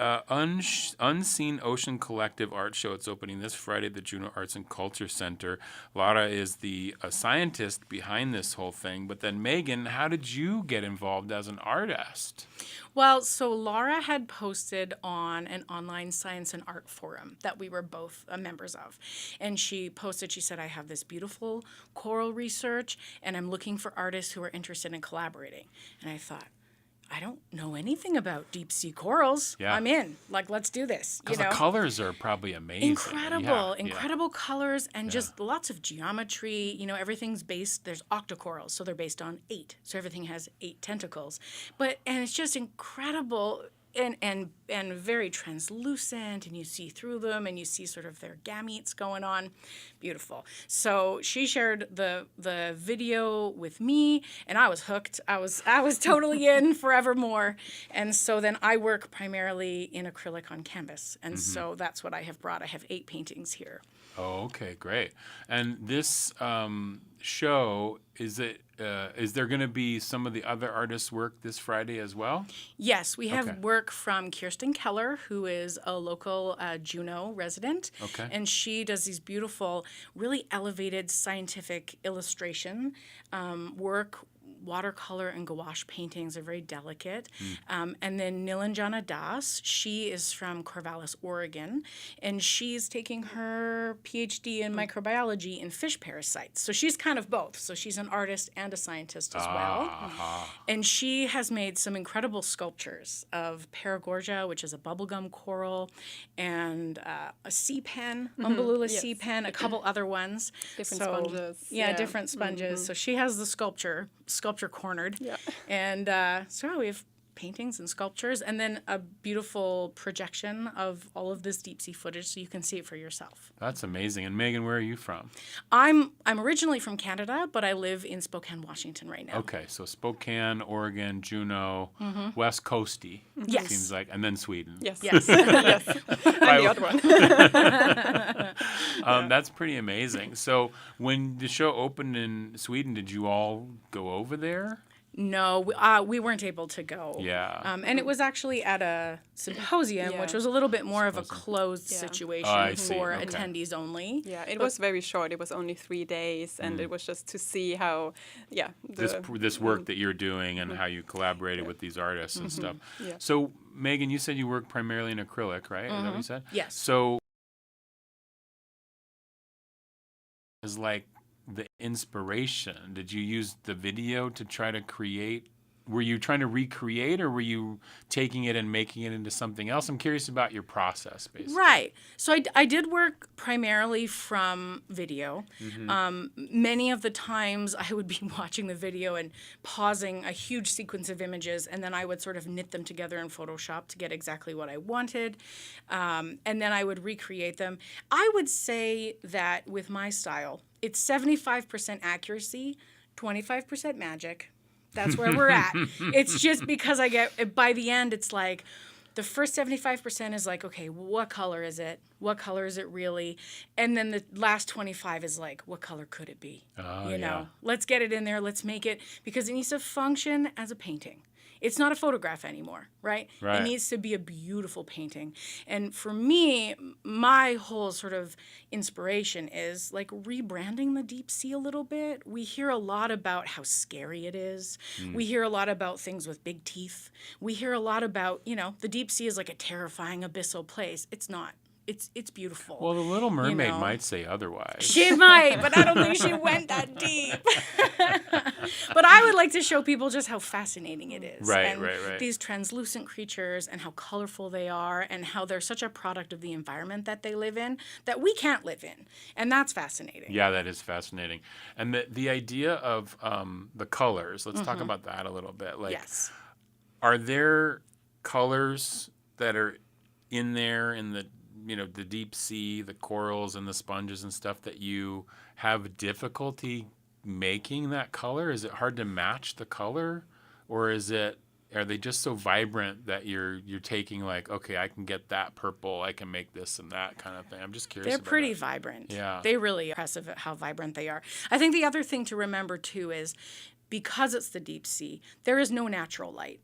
Unseen Ocean Collective Art art show. It's opening this Friday at the Juneau Arts and Culture Center. Laura is the scientist behind this whole thing. But then, Megan, how did you get involved as an artist? Well, so Laura had posted on an online science and art forum that we were both members of. And she posted, she said, I have this beautiful coral research, and I'm looking for artists who are interested in collaborating. And I thought, I don't know anything about deep sea corals. Yeah. I'm in. Like, let's do this. Because the colors are probably amazing. Incredible colors, and just lots of geometry. You know, everything's based, there's octocorals, so they're based on 8. So everything has 8 tentacles. And it's just incredible and very translucent, and you see through them, and you see sort of their gametes going on. Beautiful. So she shared the video with me, and I was hooked. I was totally in forevermore. And so then I work primarily in acrylic on canvas, and so that's what I have brought. I have 8 paintings here. Oh, okay, great. And this show, is there going to be some of the other artists' work this Friday as well? Yes, we have work from Kirsten Keller, who is a local Juneau resident. Okay. And she does these beautiful, really elevated scientific illustration work. Watercolor and gouache paintings are very delicate. And then Nilanjana Das, she is from Corvallis, Oregon, and she's taking her PhD in microbiology in fish parasites. So she's kind of both. So she's an artist and a scientist as well. And she has made some incredible sculptures of Paragorgia, which is a bubblegum coral, and a sea pen, Umbellula sea pen, a couple other ones. Different sponges. Yeah, different sponges. So she has the sculpture cornered. Yeah. And so we have paintings and sculptures, and then a beautiful projection of all of this deep sea footage so you can see it for yourself. That's amazing. And Megan, where are you from? I'm originally from Canada, but I live in Spokane, Washington right now. Okay, so Spokane, Oregon, Juneau, West Coasty. Yes. Seems like, and then Sweden. Yes. Yes. Yes. I'm the other one. That's pretty amazing. So when the show opened in Sweden, did you all go over there? No, we weren't able to go. Yeah. And it was actually at a symposium, which was a little bit more of a closed situation for attendees only. Yeah, it was very short. It was only 3 days, and it was just to see how, this work that you're doing and how you collaborated with these artists and stuff. Yeah. So, Megan, you said you work primarily in acrylic, right? Is that what you said? Yes. So, is like the inspiration, did you use the video to try to create? Were you trying to recreate, or were you taking it and making it into something else? I'm curious about your process, basically. Right. So I did work primarily from video. Many of the times I would be watching the video and pausing a huge sequence of images, and then I would sort of knit them together in Photoshop to get exactly what I wanted. And then I would recreate them. I would say that with my style, it's 75% accuracy, 25% magic. That's where we're at. It's just because by the end, it's like the first 75% is like, okay, what color is it? What color is it really? And then the last 25 is like, what color could it be? You know, let's get it in there. Let's make it, because it needs to function as a painting. It's not a photograph anymore, right? It needs to be a beautiful painting. And for me, my whole sort of inspiration is like rebranding the deep sea a little bit. We hear a lot about how scary it is. We hear a lot about things with big teeth. We hear a lot about, the deep sea is like a terrifying abyssal place. It's not. It's beautiful. Well, the Little Mermaid might say otherwise. She might, but I don't think she went that deep. But I would like to show people just how fascinating it is. Right. These translucent creatures and how colorful they are and how they're such a product of the environment that they live in that we can't live in. And that's fascinating. Yeah, that is fascinating. And the idea of the colors, let's talk about that a little bit. Like, yes. Are there colors that are in there in the the deep sea, the corals and the sponges and stuff that you have difficulty making that color? Is it hard to match the color, or are they just so vibrant that you're taking like, okay, I can get that purple, I can make this and that kind of thing? I'm just curious. They're pretty vibrant. Yeah. They really are impressive at how vibrant they are. I think the other thing to remember too is because it's the deep sea, there is no natural light.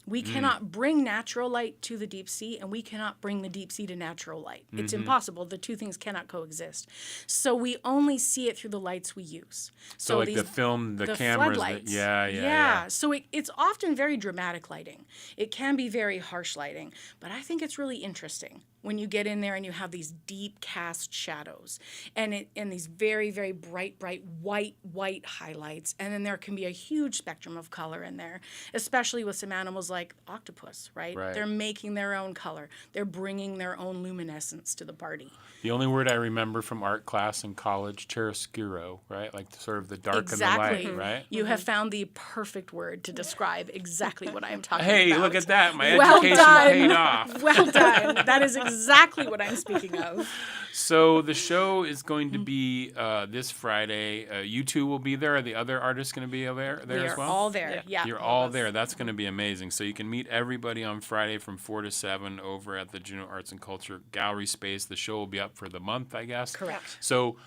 We cannot bring natural light to the deep sea, and we cannot bring the deep sea to natural light. It's impossible. The two things cannot coexist. So we only see it through the lights we use. So like the film, the cameras. Floodlights. Yeah. So it's often very dramatic lighting. It can be very harsh lighting, but I think it's really interesting when you get in there and you have these deep cast shadows and these very, very bright white highlights. And then there can be a huge spectrum of color in there, especially with some animals like octopus, right? They're making their own color. They're bringing their own luminescence to the party. The only word I remember from art class in college, chiaroscuro, right? Like sort of the dark and the light, right? You have found the perfect word to describe exactly what I am talking Hey, about. look at that. My Well education done. paid off. Well done. That is exactly what I'm speaking of. So the show is going to be this Friday. You two will be there. Are the other artists going to be there We as are well? all there. Yeah. You're all there. That's going to be amazing. So you can meet everybody on Friday from 4 to 7 over at the Juneau Arts and Culture Gallery Space. The show will be up for the month, I guess. Correct. So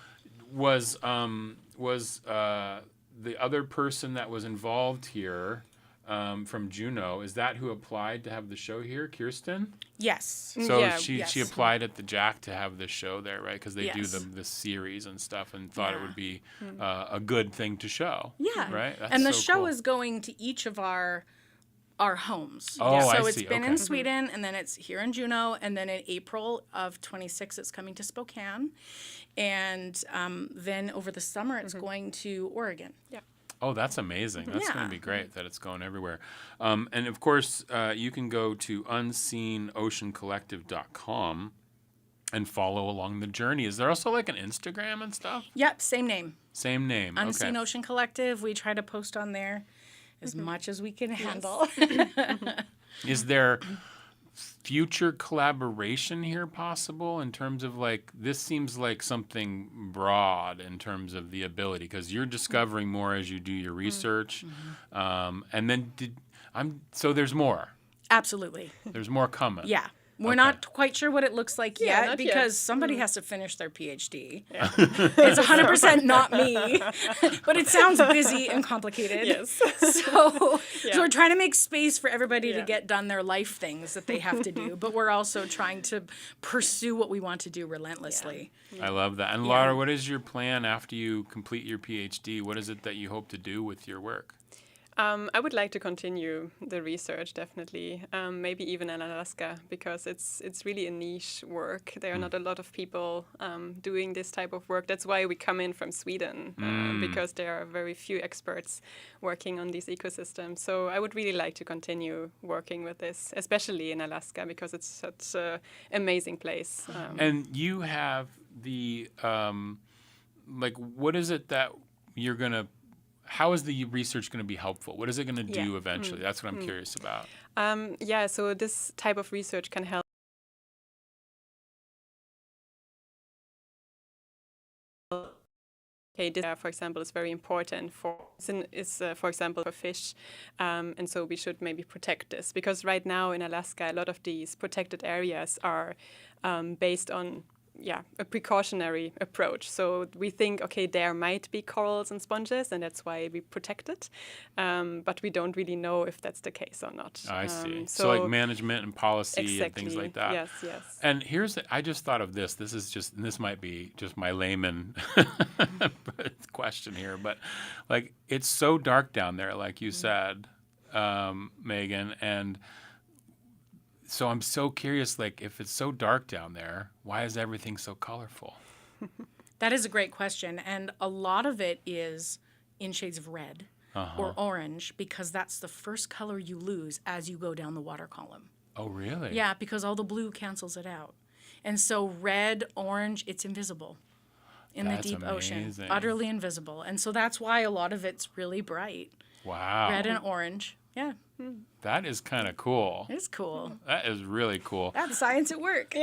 was the other person that was involved here from Juneau, is that who applied to have the show here, Kirsten? Yes. So Yeah, she applied at the Jack to have this show there, right? Because they do Yes. this series and stuff, and thought it would be a good thing to show. Yeah. Right. That's and the so show cool. is going to each of our homes. Oh, so I it's see. been Okay. in Sweden, and then it's here in Juneau, and then in April of 26 it's coming to Spokane, and then over the summer it's going to Oregon. Yeah. Oh, that's amazing. That's going Yeah. to be great that it's going everywhere. And of course, you can go to unseenoceancollective.com and follow along the journey. Is there also like an Instagram and stuff? Yep, same name. Same name. Unseen Okay. Ocean Collective. We try to post on there as much as we can handle. Is there future collaboration here possible in terms of like, this seems like something broad in terms of the ability, because you're discovering more as you do your research. And then so there's more. Absolutely. There's more coming. Yeah. We're Okay. not quite sure what it looks like Yeah, yet not because yet. somebody has to finish their PhD. It's 100% not me, but it sounds busy and complicated. Yes. So Yeah. we're trying to make space for everybody to Yeah. get done their life things that they have to do, but we're also trying to pursue what we want to do relentlessly. I love that. And Laura, what is your plan after you complete your PhD? What is it that you hope to do with your work? I would like to continue the research, definitely, maybe even in Alaska, because it's really a niche work. There are not a lot of people doing this type of work. That's why we come in from Sweden, because there are very few experts working on these ecosystems. So I would really like to continue working with this, especially in Alaska, because it's such an amazing place. And you have the, what is it that you're going to, how is the research going to be helpful? What is it going to do eventually? That's what I'm curious about. So this type of research can help. Okay, this, for example, is very important for example, for fish, and so we should maybe protect this, because right now in Alaska, a lot of these protected areas are based on a precautionary approach. So we think, okay, there might be corals and sponges, and that's why we protect it, but we don't really know if that's the case or not. I see. So like management and policy and things like that. Yes. And I just thought of this. This might be just my layman question here, but like it's so dark down there, like you said, Megan, and so I'm so curious, like, if it's so dark down there, why is everything so colorful? That is a great question. And a lot of it is in shades of red or orange, because that's the first color you lose as you go down the water column. Oh, really? Yeah, because all the blue cancels it out. And so red, orange, it's invisible in That's the deep ocean. amazing. Utterly invisible. And so that's why a lot of it's really bright. Wow. Red and orange. Yeah. That is kind of cool. It's cool. That is really cool. That's science at work.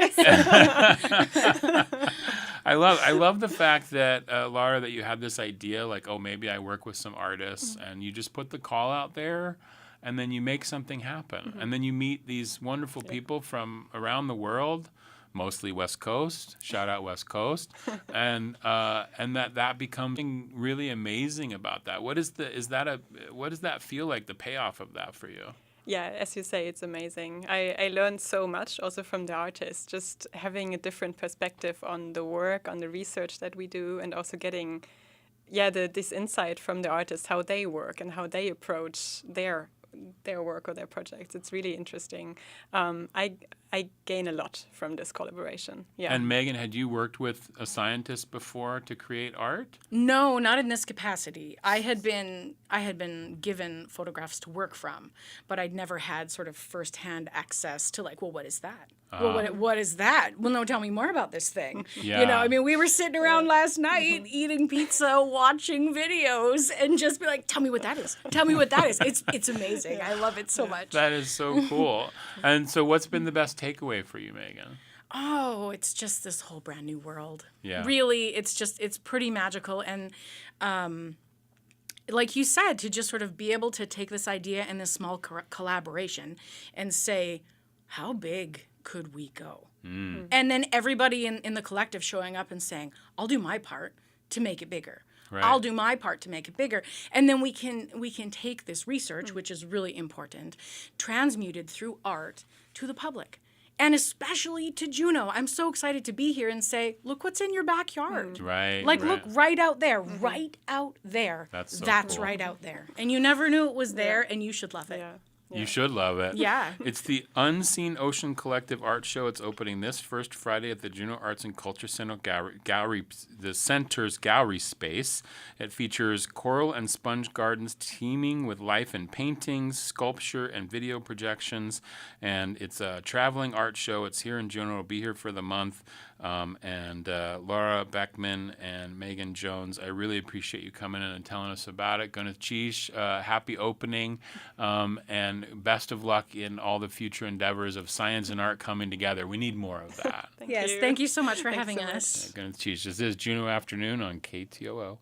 I love the fact that Laura, that you had this idea, like, oh, maybe I work with some artists, and you just put the call out there, and then you make something happen, and then you meet these wonderful people from around the world, mostly West Coast. Shout out West Coast, and that becomes something really amazing about that. What does that feel like? The payoff of that for you? Yeah, as you say, it's amazing. I learned so much also from the artists, just having a different perspective on the work, on the research that we do, and also getting, this insight from the artists, how they work and how they approach their work or their projects. It's really interesting. I gain a lot from this collaboration. Yeah. And Megan, had you worked with a scientist before to create art? No, not in this capacity. I had been given photographs to work from, but I'd never had sort of firsthand access to like, well, what is that? Well, what is that? Well, no, tell me more about this thing. Yeah. You know, I mean, we were sitting around last night eating pizza, watching videos, and just be like, tell me what that is. Tell me what that is. It's amazing. I love it so much. That is so cool. And so what's been the best takeaway for you, Megan? Oh, it's just this whole brand new world. Yeah. Really, it's pretty magical. And like you said, to just sort of be able to take this idea and this small collaboration and say, how big could we go? And then everybody in the collective showing up and saying, I'll do my part to make it bigger. Right. I'll do my part to make it bigger. And then we can take this research, which is really important, transmuted through art to the public. And especially to Juneau. I'm so excited to be here and say, look what's in your backyard. Right. Like, right. look right out there, right out there. That's so That's cool. right out there. And you never knew it was there, and you should love it. Yeah. You should love it. Yeah. It's the Unseen Ocean Collective Art Show. It's opening this first Friday at the Juneau Arts and Culture Center gallery, the center's gallery space. It features coral and sponge gardens teeming with life and paintings, sculpture, and video projections. And it's a traveling art show. It's here in Juneau. It'll be here for the month. And Laura Beckman and Megan Jones, I really appreciate you coming in and telling us about it. Gwyneth Cheesh, happy opening, and best of luck in all the future endeavors of science and art coming together. We need more of that. Thank you so much for having so us. Gwyneth Cheesh, this is Juneau Afternoon on KTOO.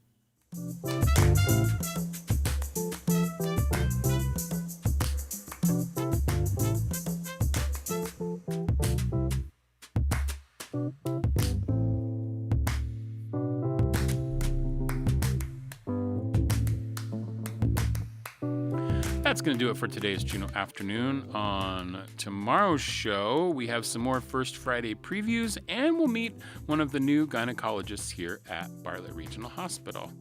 That's going to do it for today's Juneau Afternoon. On tomorrow's show, we have some more First Friday previews, and we'll meet one of the new gynecologists here at Bartlett Regional Hospital.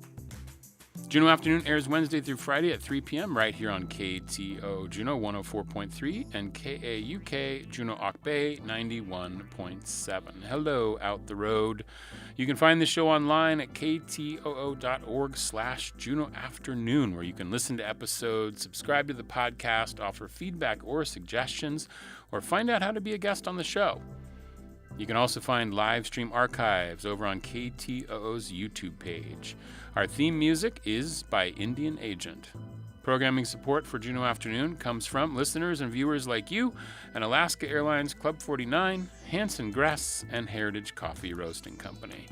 Juneau Afternoon airs Wednesday through Friday at 3 p.m. right here on KTO Juneau 104.3 and KAUK Juneau Auk Bay 91.7. Hello out the road. You can find the show online at ktoo.org/Juneau Afternoon, where you can listen to episodes, subscribe to the podcast, offer feedback or suggestions, or find out how to be a guest on the show. You can also find live stream archives over on KTOO's YouTube page. Our theme music is by Indian Agent. Programming support for Juneau Afternoon comes from listeners and viewers like you and Alaska Airlines Club 49, Hanson Gress, and Heritage Coffee Roasting Company.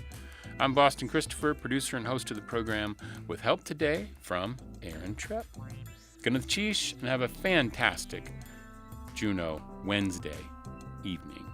I'm Boston Christopher, producer and host of the program, with help today from Aaron Trepp. Gwyneth Cheesh, and have a fantastic Juneau Wednesday evening.